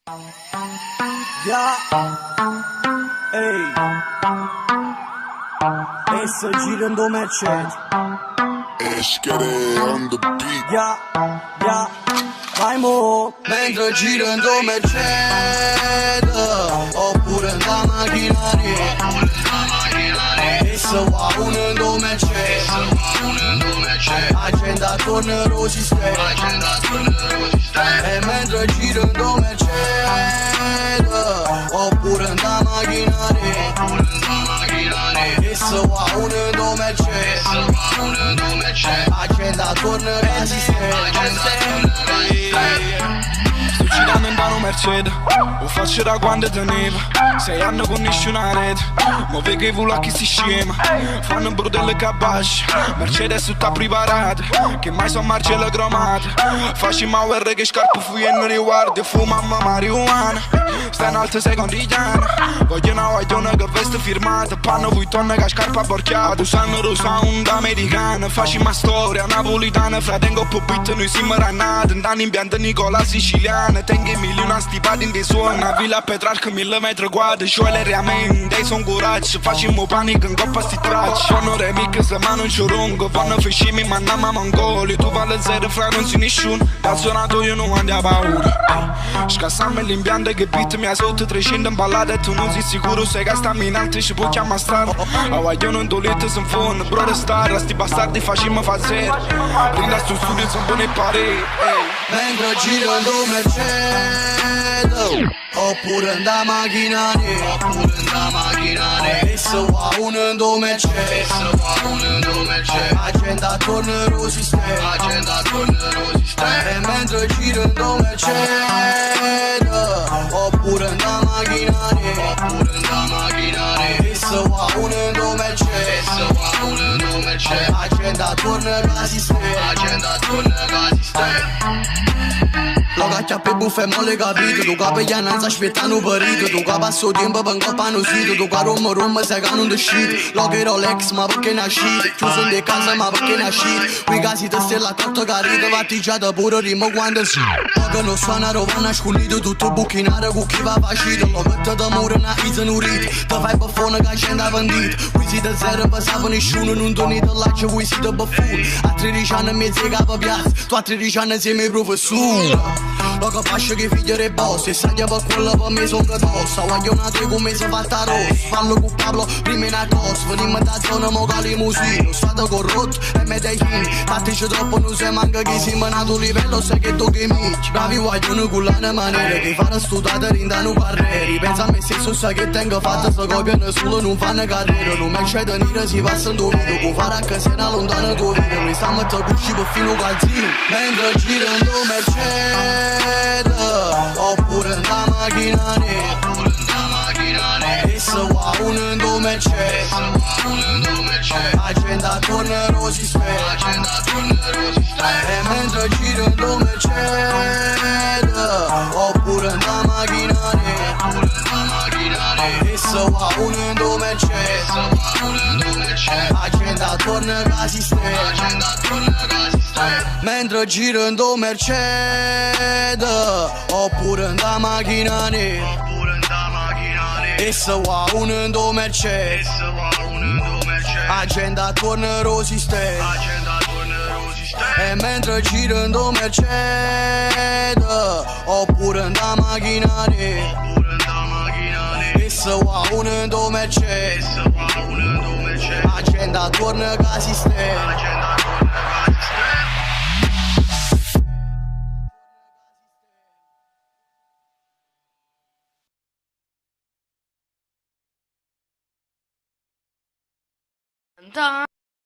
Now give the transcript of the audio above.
Yeah, ehi, e sto girando Mercedes. Eschere on the beat. Yeah, vai mo. Mentre girando Mercedes, oppure da macchinari. E se va unendo Mercedes, agenda torna lo sistema. E mentre girando Mercedes, oppure da macchinari. E se va unendo Mercedes, agenda torna lo sistema. Sto girando in un Mercedes, lo faccio da quando tenevo 6 anni con nessuna rete. Mo' vedo che vola chi si scema, fanno brutelle capace. Mercedes tutta preparata, che mai sono marcelle cromate. Facciamo guerra che scarpe fuiano riguardo e fumammo marijuana. Sta in alto secondigliana, voglio una che veste firmata. Panno 8 tonne che scarpa borchiata. Usano lo sound americano, facciamo storia napolitana. Fratengo po' beat, noi siamo rannati. Andando in pianta Nicola siciliana. Tengo milioni stipati in dei suoni. Una villa a Petrarca, 1000 metri quadri. Scioglie realmente, dei son coraggio. Facciamo panico in coppa sti tracce. Fanno remix, ma non c'ho lungo. Fanno fescimi, ma andiamo a Mongoli. Tu vale zero, fra non si nessuno. Dal suonato io non andiamo a paura. Scassammi l'impianto che beat mi ha sotto 300 in ballata. E tu non sei sicuro se che stammi in alto ci può chiamare star. A guaglione un dolette son fondo, brother star. A sti bastardi facciamo fa zero. Rinda sto studio son buone pareti. Mentre girando Mercedes, oppure da macchinari. E se va unendo Mercedes, agenda torna lo sistema. E mentre girando Mercedes, oppure da macchinari. E se va unendo Mercedes, agenda torna lo sistema. Loga chiappe buffe molle capito. Tu capo gli anni aspettano perito. Tu capo passo tempo per coppano sito. Tu qua Roma sai che non uscite. Loga Rolex ma perché nascite. Chiuso in de casa ma perché nascite. Qui casi te stella cotto carito. Vattigiata pure rimo quando si. Loga non suona roba nascondito. Tutto buchinare con chi va facito. Loga te d'amore una isa nurite. Te fai buffone che scenda vendita. Qui si te zero passava nessuno. Non torni te là c'è qui si te buffone. A 13 anni mezzo che capo piazza. Tu a 13 anni sei mio professore. Logo faccio che figlio dei boss. E sai per quello per me sono tossa. Voglio una te come si fatta rossa. Parlo con Pablo, prima in accosto. Venimmo da zona mo con limusino. Stato corrotto e me dai fini. Tattici troppo non si manca che siamo nato livello. Sai che tu che amici. Bravi vogliono con la maniera. Che fare studiate rindano carriere. Pensa a me stesso sai che tengo fatta. Se copiano solo non fanno carriera. Non mi c'è da nire si passa in tuo video. Può fare anche se ne lontano tuo video. Noi stiamo a te cusci per fino calzino. Mentre girando Mercedes, oppure da macchinari. E se va unendo Mercedes, agenda torna lo sistema. E mentre girando Mercedes, oppure da macchinari. E se va unendo Mercedes, agenda torna lo sistema. Mentre girando Mercedes, oppure da macchinari. E se va unendo Mercedes, agenda torna lo sistema. E mentre girando Mercedes, oppure da macchinari. E se va unendo Mercedes, agenda torna lo sistema. Da